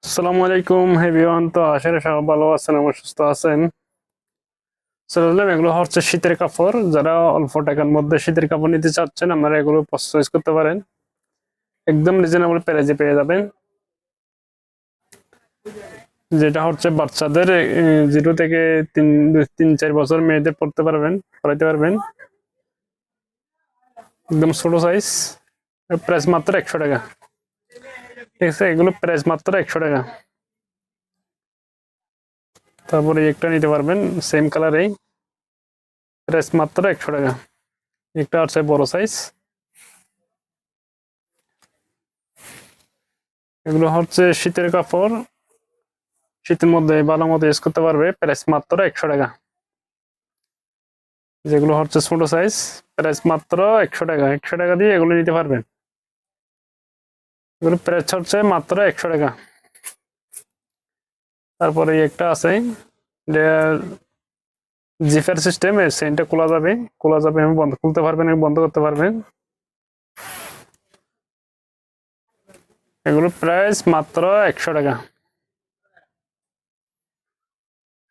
আসসালামু আলাইকুম এভরিওয়ান। তো আশা করি সবাই ভালো আছেন এবং সুস্থ আছেন। চললাম, এগুলো হচ্ছে শীতের কাপড়। যারা অল্প টাকার মধ্যে শীতের কাপড় নিতে চাচ্ছেন আপনারা এগুলো পারচেজ করতে পারেন, একদম রিজনেবল প্রাইসে পেয়ে যাবেন। যেটা হচ্ছে বাচ্চাদের 0 থেকে 3-4 বছর মেয়েদের পড়াইতে পারবেন, একদম ছোট সাইজ। প্রাইস মাত্র 100 টাকা। ঠিক আছে, এগুলো প্রাইস মাত্র 100 টাকা। তারপরে একটা নিতে পারবেন সেম কালারেই, প্রাইস মাত্র 100 টাকা। একটা আছে বড় সাইজ। এগুলো হচ্ছে শীতের কাপড়, শীতের মধ্যে ভালো মতো ইউজ করতে পারবে, প্রাইস মাত্র 100 টাকা। যেগুলো হচ্ছে ছোট সাইজ, প্রাইস মাত্র 100 টাকা। 100 টাকা দিয়ে এগুলো নিতে পারবেন। এগুলো প্রাইস হচ্ছে মাত্র 100 টাকা। তারপরে একটা আছে জিফার সিস্টেম, সেন্টটা খোলা যাবে এবং বন্ধ খুলতে পারবেন এবং বন্ধ করতে পারবেন। এগুলো প্রাইস মাত্র 100 টাকা।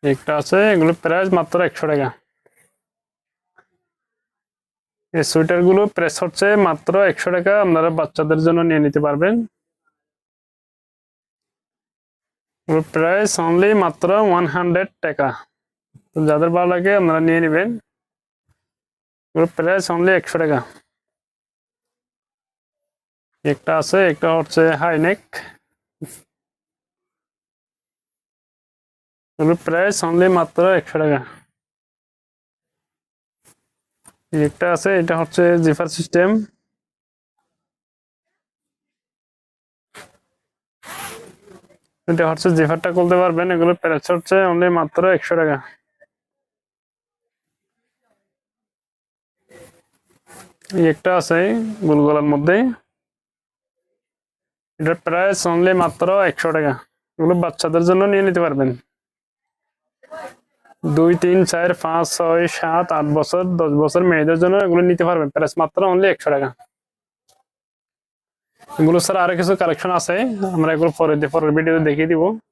একটা আছে, এগুলো প্রাইস মাত্র 100 টাকা। এই সোয়েটার গুলো প্রাইস হচ্ছে মাত্র 100 টাকা। আপনারা বাচ্চাদের জন্য নিয়ে নিতে পারবেন, প্রাইস অনলি মাত্র 100 টাকা। তো যাদের ভালো লাগে আপনারা নিয়ে নেবেন, প্রাইস অনলি 100 টাকা। একটা আছে, একটা হচ্ছে হাইনেক, প্রাইস অনলি মাত্র 100 টাকা। একটা আছে, এটা হচ্ছে জিফার সিস্টেম, এটা হচ্ছে জিফারটা খুলতে পারবেন। এগুলো প্রাইস হচ্ছে অনলি মাত্র 100 টাকা। একটা আছে গোল গলার মধ্যে, এটার প্রাইস অনলি মাত্র 100 টাকা। এগুলো বাচ্চাদের জন্য নিয়ে নিতে পারবেন, 2, 3, 4, 5, 6, 7, 8 বছর 10 বছর মেয়েদের জন্য এগুলো নিতে পারবেন, প্রাইস মাত্র অনলি 100 টাকা। এগুলো স্যার আরো কিছু কালেকশন আছে, আমরা এগুলো পরের ভিডিওতে দেখিয়ে দিব।